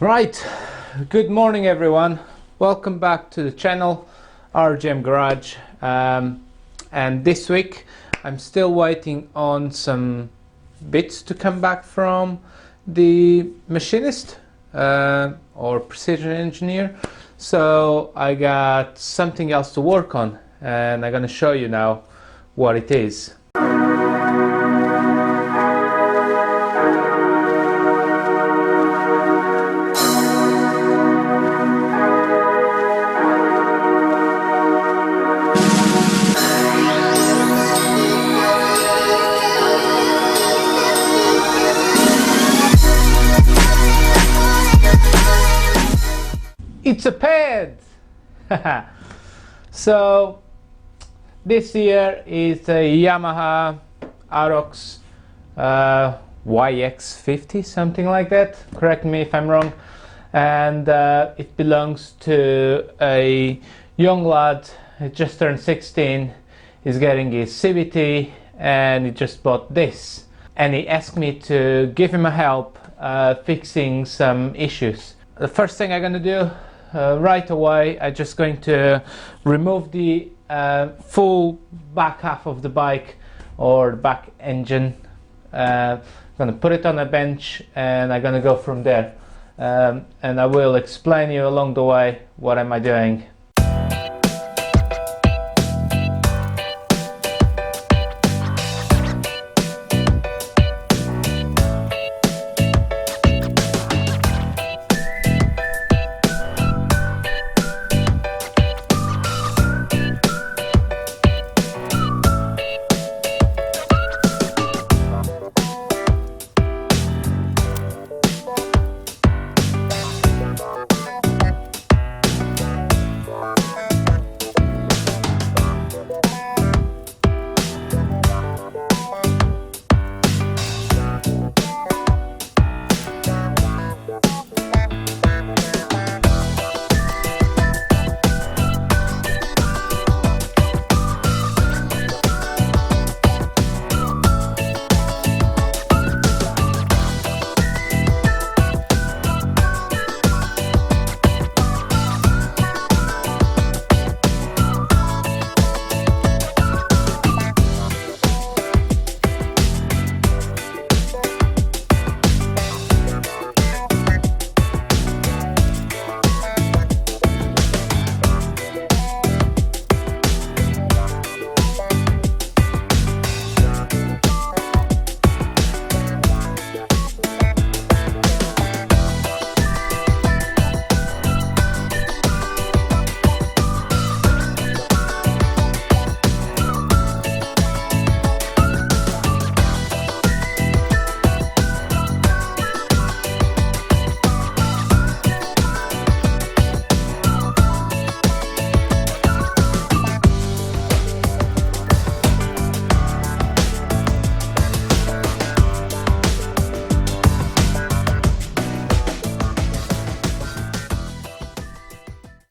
Right, good morning everyone. Welcome back to the channel RGMgarage. And this week I'm still waiting on some bits to come back from the machinist or precision engineer. So I got something else to work on and I'm going to show you now what it is. It's a pad! So this here is a Yamaha YQ50 YX50, something like that. Correct me if I'm wrong. And it belongs to a young lad who just turned 16. He's getting his CVT and he just bought this. And he asked me to give him a help fixing some issues. The first thing I'm gonna do right away, I'm just going to remove the full back half of the bike or the back engine. I'm going to put it on a bench and I'm going to go from there. And I will explain you along the way what am I doing.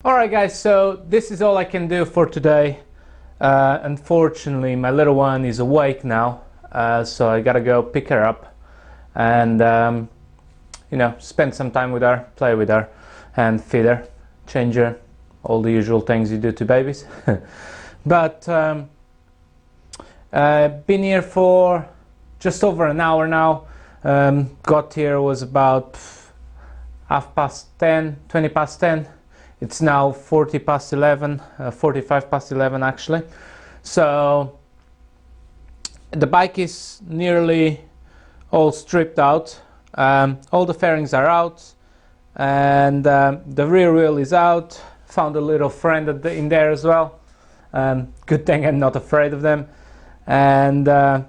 Alright guys, so this is all I can do for today. Unfortunately my little one is awake now, so I gotta go pick her up and spend some time with her, play with her and feed her, change her, all the usual things you do to babies. But been here for just over an hour now. Got here was about 20 past 10. It's now 40 past 11, 45 past 11 actually. So the bike is nearly all stripped out. All the fairings are out and the rear wheel is out. Found a little friend in there as well. Good thing I'm not afraid of them. And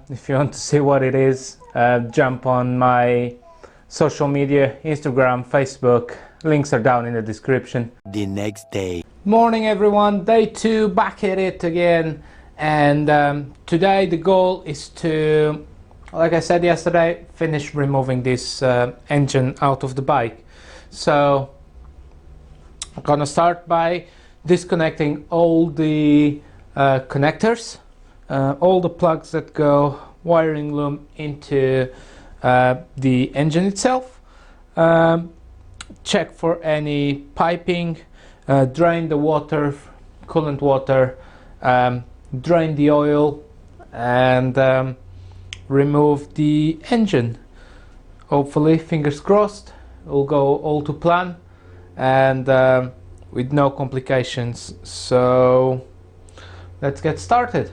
if you want to see what it is, jump on my social media, Instagram, Facebook. Links are down in the description. The next day. Morning everyone, day 2, back at it again. And today the goal is to, like I said yesterday, finish removing this engine out of the bike. So I'm gonna start by disconnecting all the connectors, all the plugs that go wiring loom into the engine itself. check for any piping, drain the water, coolant water, drain the oil, and remove the engine. Hopefully, fingers crossed, it will go all to plan and with no complications. So let's get started.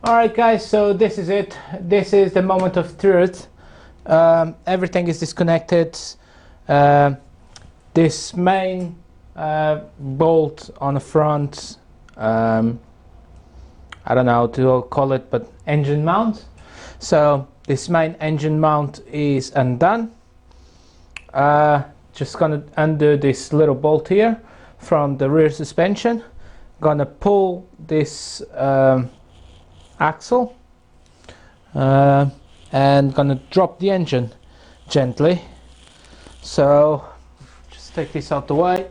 Alright guys, so this is it. This is the moment of truth. Everything is disconnected. This main bolt on the front, I don't know how to call it, but engine mount. So this main engine mount is undone. Just gonna undo this little bolt here from the rear suspension. Gonna pull this axle and gonna drop the engine gently. So just take this out the way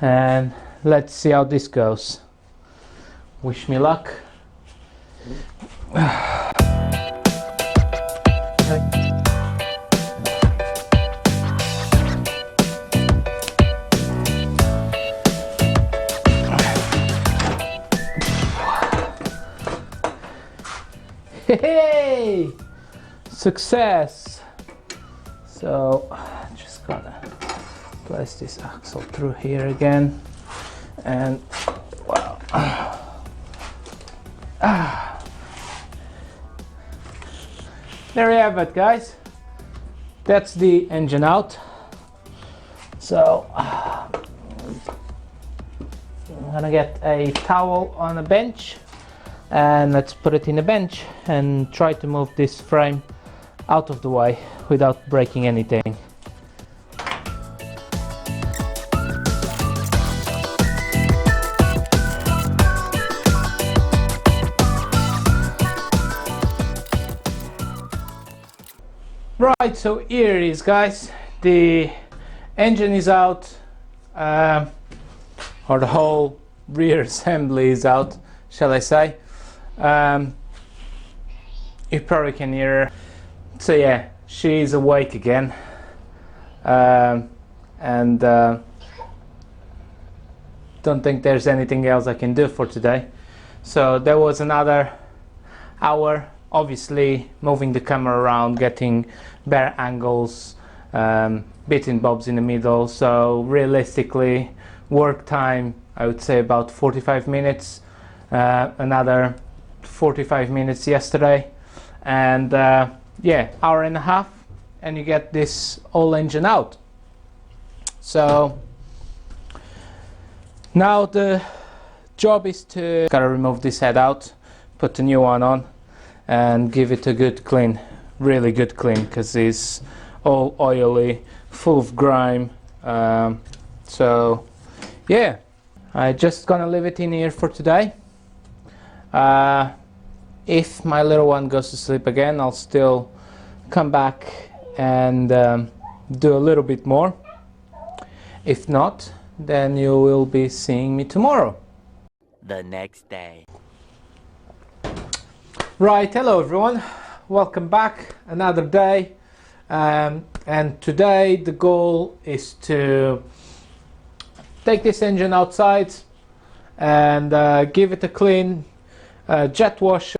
and let's see how this goes. Wish me luck. Hey, success! So just gotta place this axle through here again, and wow. There you have it, guys. That's the engine out. So I'm gonna get a towel on a bench and let's put it in a bench and try to move this frame out of the way without breaking anything. Right, so here it is, guys. The engine is out, or the whole rear assembly is out, shall I say. You probably can hear her. So yeah, she's awake again, and don't think there's anything else I can do for today. So there was another hour, obviously moving the camera around, getting better angles, bits and bobs in the middle. So realistically, work time, I would say about 45 minutes, another 45 minutes yesterday, and yeah, hour and a half, and you get this whole engine out. So now the job is to gotta remove this head out, put the new one on, and give it a good clean, really good clean, because it's all oily, full of grime. So yeah, I just gonna leave it in here for today. If my little one goes to sleep again, I'll still come back and do a little bit more. If not, then you will be seeing me tomorrow. The next day. Right, hello everyone, welcome back, another day, and today the goal is to take this engine outside and give it a clean jet wash.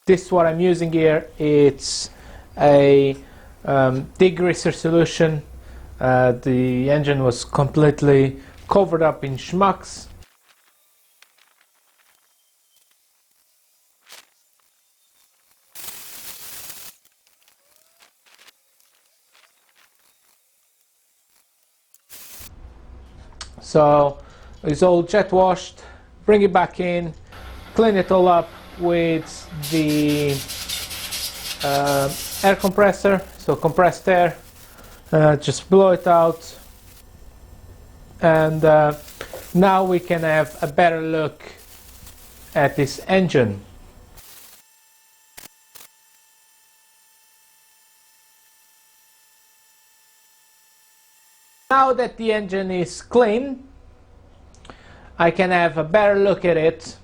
This what I'm using here, it's a degreaser solution. The engine was completely covered up in schmucks. So it's all jet washed, bring it back in, clean it all up with the air compressor, so compressed air, just blow it out, and now we can have a better look at this engine. Now that the engine is clean, I can have a better look at it.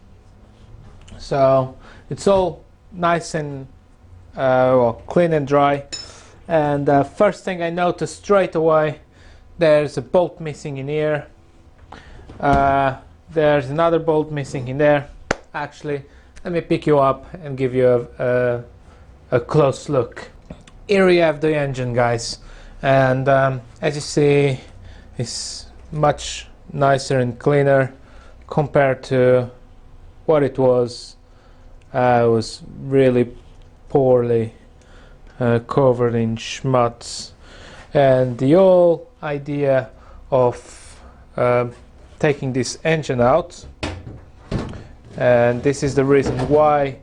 So it's all nice and well, clean and dry. And first thing I noticed straight away, there's a bolt missing in here. There's another bolt missing in there. Actually, let me pick you up and give you a close look. Here we have the engine, guys, and as you see, it's much nicer and cleaner compared to what it was. It was really poorly covered in schmutz, and the whole idea of taking this engine out, and this is the reason why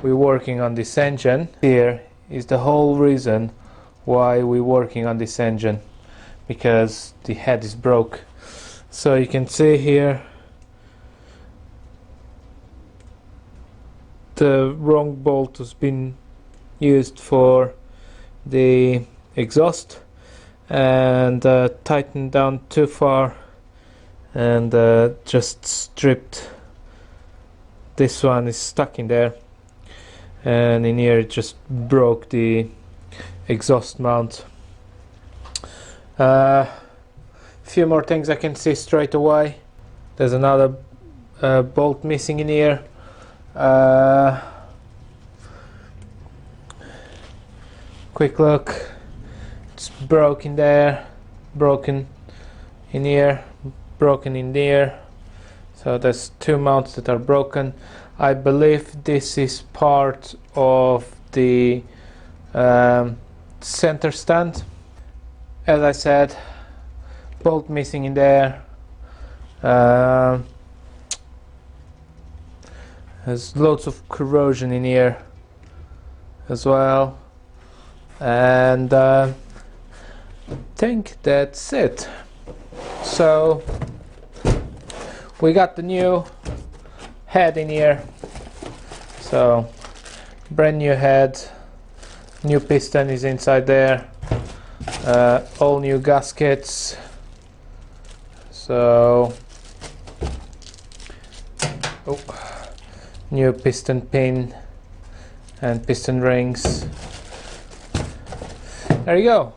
we're working on this engine. Here is the whole reason why we're working on this engine, because the head is broke. So you can see here the wrong bolt has been used for the exhaust, and tightened down too far, and just stripped. This one is stuck in there, and in here it just broke the exhaust mount. Few more things I can see straight away. There's another bolt missing in here. Quick look, it's broken there, broken in here, broken in there. So there's two mounts that are broken. I believe this is part of the center stand. As I said, bolt missing in there. There's loads of corrosion in here as well, and I think that's it. So we got the new head in here, so brand new head, new piston is inside there, all new gaskets. So new piston pin and piston rings. There you go.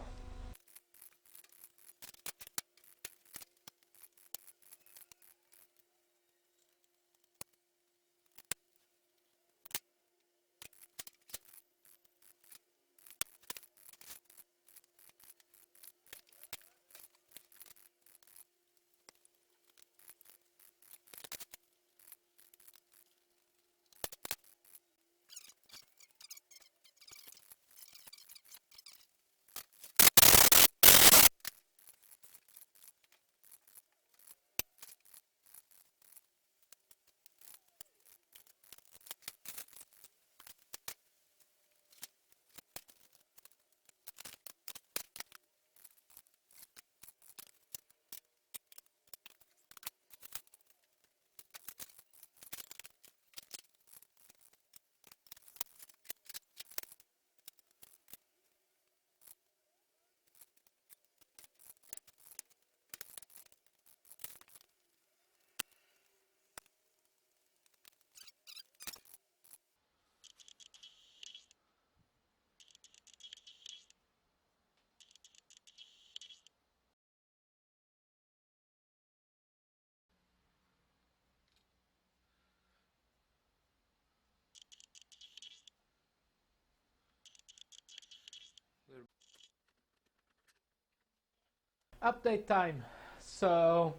Update time. So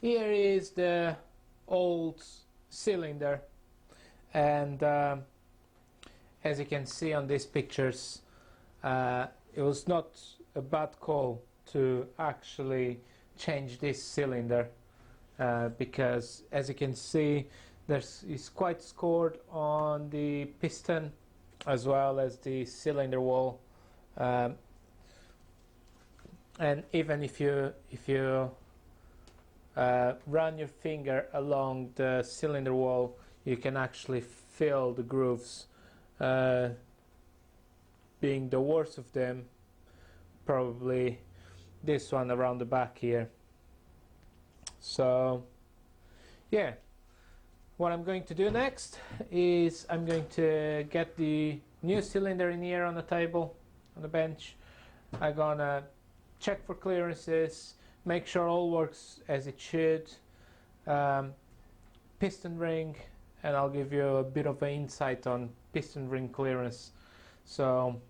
here is the old cylinder, and as you can see on these pictures, it was not a bad call to actually change this cylinder, because as you can see, it's quite scored on the piston as well as the cylinder wall, and even if you run your finger along the cylinder wall, you can actually feel the grooves. Being the worst of them, probably this one around the back here. So yeah, what I'm going to do next is I'm going to get the new cylinder in here on the table, on the bench. I'm gonna check for clearances, make sure all works as it should, piston ring, and I'll give you a bit of an insight on piston ring clearance. So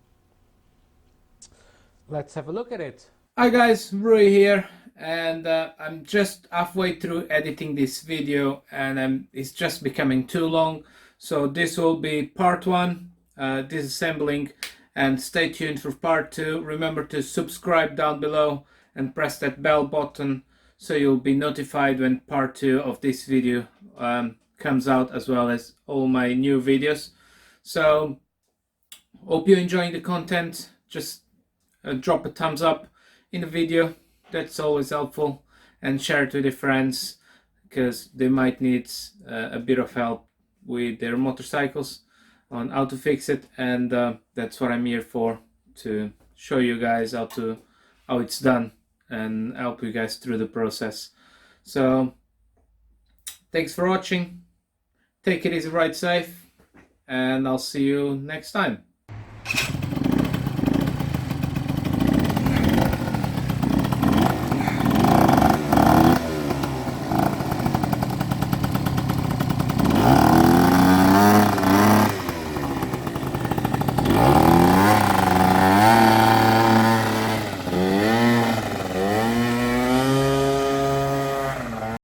let's have a look at it. Hi guys, Rui here, and I'm just halfway through editing this video, and it's just becoming too long, so this will be part 1, disassembling, and stay tuned for part 2. Remember to subscribe down below and press that bell button so you'll be notified when part 2 of this video comes out, as well as all my new videos. So hope you're enjoying the content. Just drop a thumbs up in the video, that's always helpful, and share it with your friends because they might need a bit of help with their motorcycles on how to fix it, and that's what I'm here for, to show you guys how it's done and help you guys through the process. So thanks for watching, take it easy, ride safe, and I'll see you next time.